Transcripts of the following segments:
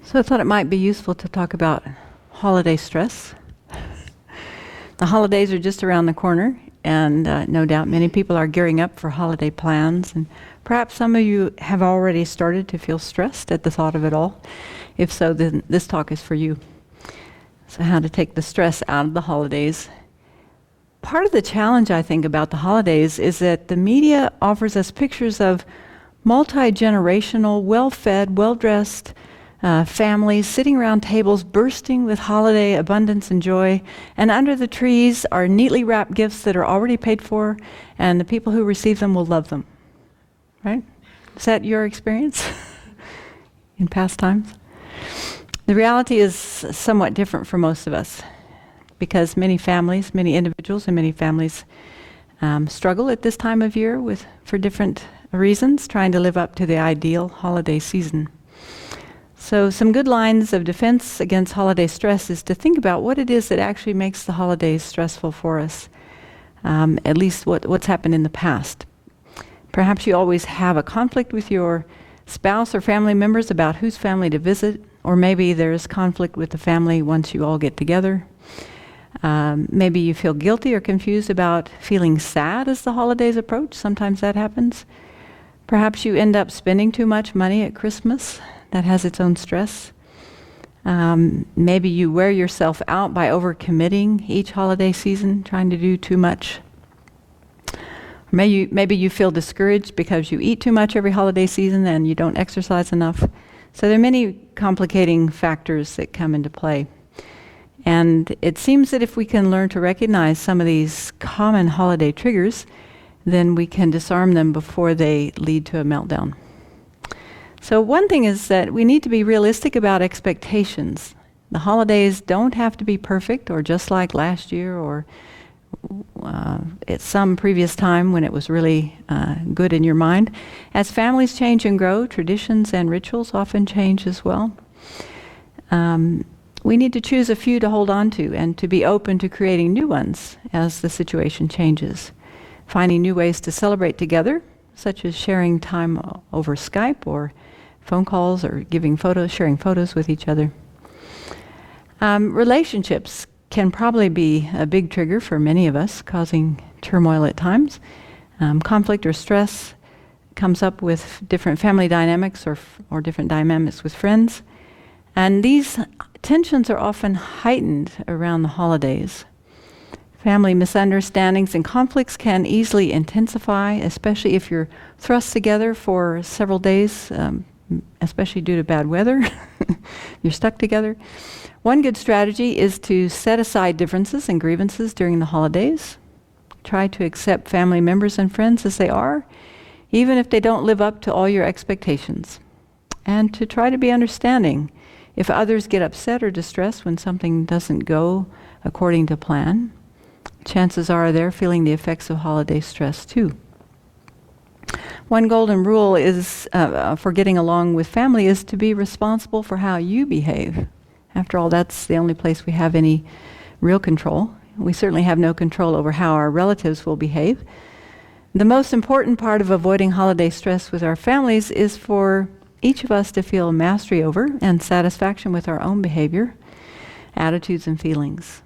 So I thought it might be useful to talk about holiday stress. The holidays are just around the corner, and no doubt many people are gearing up for holiday plans, and perhaps some of you have already started to feel stressed at the thought of it all. If so, then this talk is for you. So how to take the stress out of the holidays. Part of the challenge, I think, about the holidays is that the media offers us pictures of multi-generational, well-fed, well-dressed families sitting around tables bursting with holiday abundance and joy, and under the trees are neatly wrapped gifts that are already paid for, and the people who receive them will love them. Right? Is that your experience in past times? The reality is somewhat different for most of us, because many families, many individuals and many families struggle at this time of year for different reasons, trying to live up to the ideal holiday season. So some good lines of defense against holiday stress is to think about what it is that actually makes the holidays stressful for us, at least what's happened in the past. Perhaps you always have a conflict with your spouse or family members about whose family to visit, or maybe there's conflict with the family once you all get together. Maybe you feel guilty or confused about feeling sad as the holidays approach. Sometimes that happens. Perhaps you end up spending too much money at Christmas. That has its own stress. Maybe you wear yourself out by overcommitting each holiday season, trying to do too much. Maybe you feel discouraged because you eat too much every holiday season and you don't exercise enough. So there are many complicating factors that come into play. And it seems that if we can learn to recognize some of these common holiday triggers, then we can disarm them before they lead to a meltdown. So one thing is that we need to be realistic about expectations. The holidays don't have to be perfect or just like last year or at some previous time when it was really good in your mind. As families change and grow, traditions and rituals often change as well. We need to choose a few to hold on to and to be open to creating new ones as the situation changes. Finding new ways to celebrate together, such as sharing time over Skype or phone calls or sharing photos with each other. Relationships can probably be a big trigger for many of us, causing turmoil at times. Conflict or stress comes up with different family dynamics or different dynamics with friends. And these tensions are often heightened around the holidays. Family misunderstandings and conflicts can easily intensify, especially if you're thrust together for several days, especially due to bad weather. You're stuck together. One good strategy is to set aside differences and grievances during the holidays. Try to accept family members and friends as they are, even if they don't live up to all your expectations. And to try to be understanding if others get upset or distressed when something doesn't go according to plan. Chances are they're feeling the effects of holiday stress too. One golden rule is for getting along with family is to be responsible for how you behave. After all, that's the only place we have any real control. We certainly have no control over how our relatives will behave. The most important part of avoiding holiday stress with our families is for each of us to feel mastery over and satisfaction with our own behavior, attitudes, and feelings.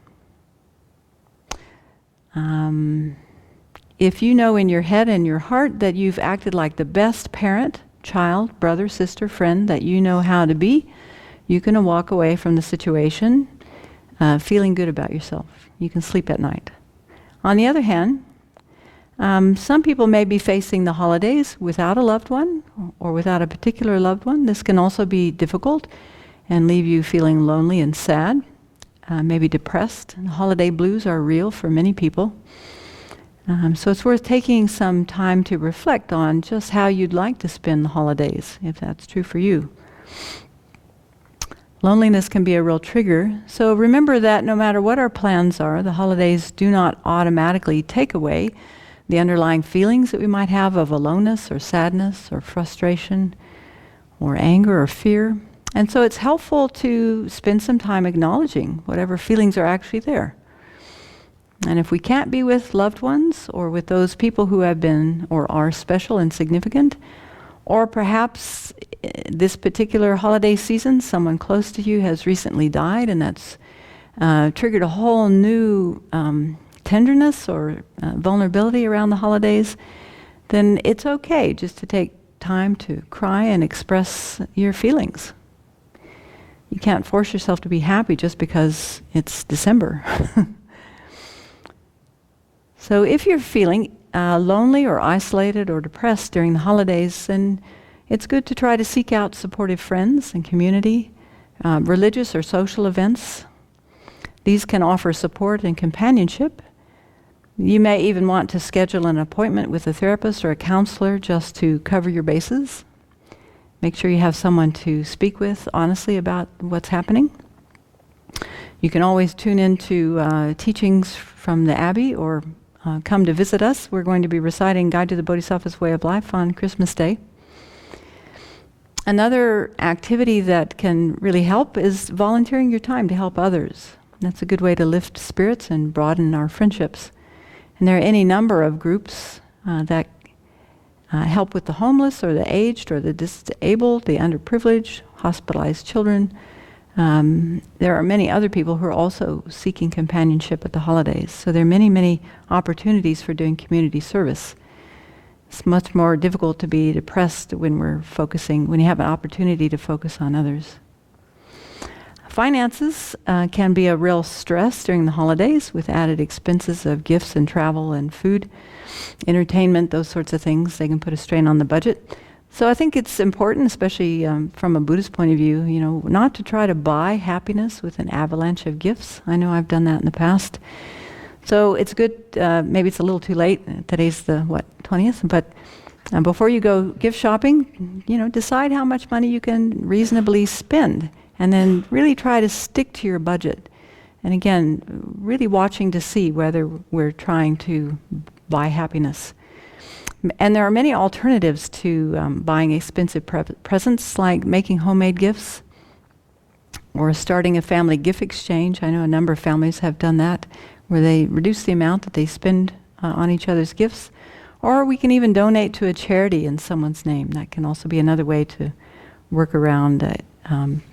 If you know in your head and your heart that you've acted like the best parent, child, brother, sister, friend that you know how to be, you can walk away from the situation feeling good about yourself. You can sleep at night. On the other hand, some people may be facing the holidays without a loved one or without a particular loved one. This can also be difficult and leave you feeling lonely and sad, maybe depressed. And holiday blues are real for many people. So it's worth taking some time to reflect on just how you'd like to spend the holidays, if that's true for you. Loneliness can be a real trigger, so remember that no matter what our plans are, the holidays do not automatically take away the underlying feelings that we might have of aloneness or sadness or frustration or anger or fear. And so it's helpful to spend some time acknowledging whatever feelings are actually there. And if we can't be with loved ones or with those people who have been or are special and significant, Or perhaps this particular holiday season, someone close to you has recently died, and that's triggered a whole new tenderness or vulnerability around the holidays. Then it's okay just to take time to cry and express your feelings. You can't force yourself to be happy just because it's December. So if you're feeling lonely or isolated or depressed during the holidays, then it's good to try to seek out supportive friends and community, religious or social events. These can offer support and companionship. You may even want to schedule an appointment with a therapist or a counselor just to cover your bases. Make sure you have someone to speak with honestly about what's happening. You can always tune into teachings from the Abbey or come to visit us. We're going to be reciting Guide to the Bodhisattva's Way of Life on Christmas Day. Another activity that can really help is volunteering your time to help others. That's a good way to lift spirits and broaden our friendships. And there are any number of groups that help with the homeless or the aged or the disabled, the underprivileged, hospitalized children. There are many other people who are also seeking companionship at the holidays. So there are many, many opportunities for doing community service. It's much more difficult to be depressed when when you have an opportunity to focus on others. Finances can be a real stress during the holidays with added expenses of gifts and travel and food, entertainment, those sorts of things. They can put a strain on the budget. So I think it's important, especially from a Buddhist point of view, not to try to buy happiness with an avalanche of gifts. I know I've done that in the past. So it's good, maybe it's a little too late. Today's the, 20th? But before you go gift shopping, decide how much money you can reasonably spend. And then really try to stick to your budget. And again, really watching to see whether we're trying to buy happiness. And there are many alternatives to buying expensive presents, like making homemade gifts or starting a family gift exchange. I know a number of families have done that, where they reduce the amount that they spend on each other's gifts. Or we can even donate to a charity in someone's name. That can also be another way to work around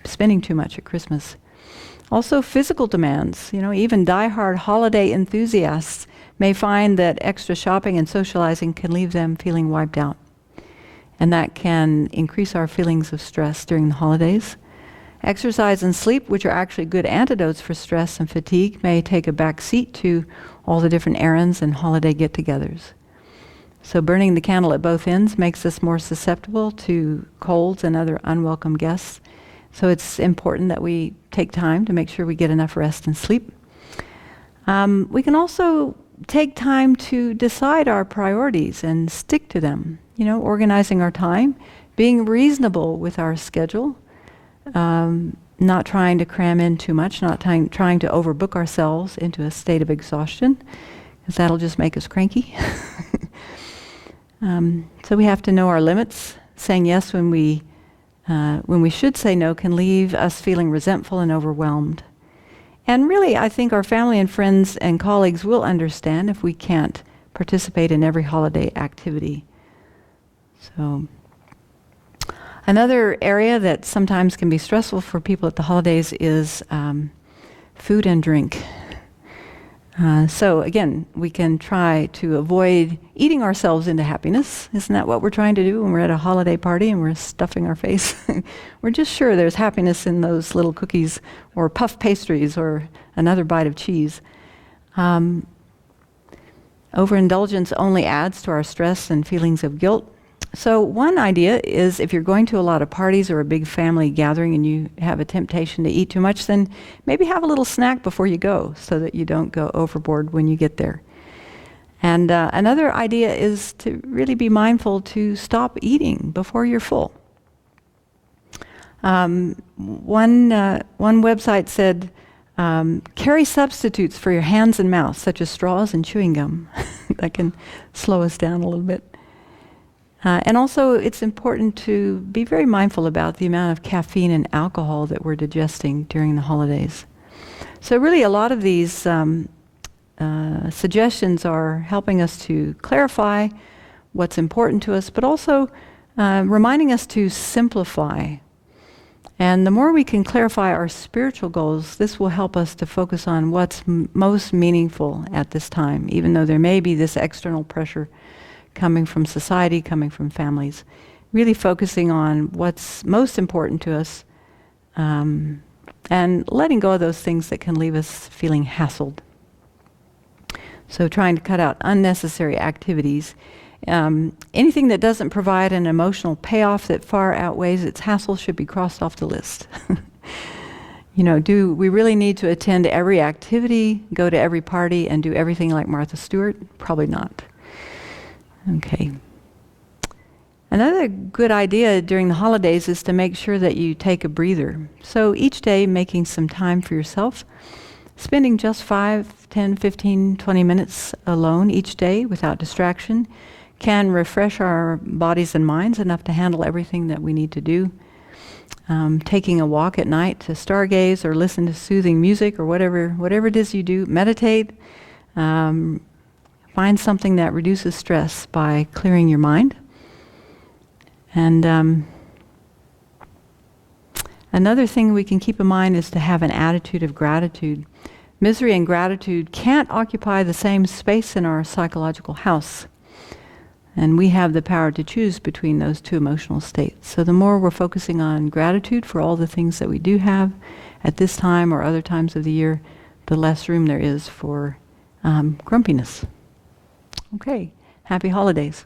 spending too much at Christmas. Also physical demands. Even die-hard holiday enthusiasts may find that extra shopping and socializing can leave them feeling wiped out. And that can increase our feelings of stress during the holidays. Exercise and sleep, which are actually good antidotes for stress and fatigue, may take a back seat to all the different errands and holiday get-togethers. So burning the candle at both ends makes us more susceptible to colds and other unwelcome guests. So it's important that we take time to make sure we get enough rest and sleep. We can also take time to decide our priorities and stick to them. Organizing our time, being reasonable with our schedule, not trying to cram in too much, not trying to overbook ourselves into a state of exhaustion, because that'll just make us cranky. So we have to know our limits. Saying yes when we should say no can leave us feeling resentful and overwhelmed. And really, I think our family and friends and colleagues will understand if we can't participate in every holiday activity. So, another area that sometimes can be stressful for people at the holidays is food and drink. So again, we can try to avoid eating ourselves into happiness. Isn't that what we're trying to do when we're at a holiday party and we're stuffing our face? We're just sure there's happiness in those little cookies or puff pastries or another bite of cheese. Overindulgence only adds to our stress and feelings of guilt. So one idea is, if you're going to a lot of parties or a big family gathering and you have a temptation to eat too much, then maybe have a little snack before you go so that you don't go overboard when you get there. And another idea is to really be mindful to stop eating before you're full. One website said, carry substitutes for your hands and mouth, such as straws and chewing gum. That can slow us down a little bit. And also, it's important to be very mindful about the amount of caffeine and alcohol that we're digesting during the holidays. So really, a lot of these suggestions are helping us to clarify what's important to us, but also reminding us to simplify. And the more we can clarify our spiritual goals, this will help us to focus on what's most meaningful at this time, even though there may be this external pressure coming from society, coming from families. Really focusing on what's most important to us, and letting go of those things that can leave us feeling hassled. So trying to cut out unnecessary activities. Anything that doesn't provide an emotional payoff that far outweighs its hassle should be crossed off the list. Do we really need to attend every activity, go to every party, and do everything like Martha Stewart? Probably not. Okay. Another good idea during the holidays is to make sure that you take a breather. So each day making some time for yourself, spending just 5, 10, 15, 20 minutes alone each day without distraction can refresh our bodies and minds enough to handle everything that we need to do. Taking a walk at night to stargaze or listen to soothing music or whatever it is you do, meditate. Find something that reduces stress by clearing your mind. And another thing we can keep in mind is to have an attitude of gratitude. Misery and gratitude can't occupy the same space in our psychological house. And we have the power to choose between those two emotional states. So the more we're focusing on gratitude for all the things that we do have at this time or other times of the year, the less room there is for grumpiness. Okay, happy holidays.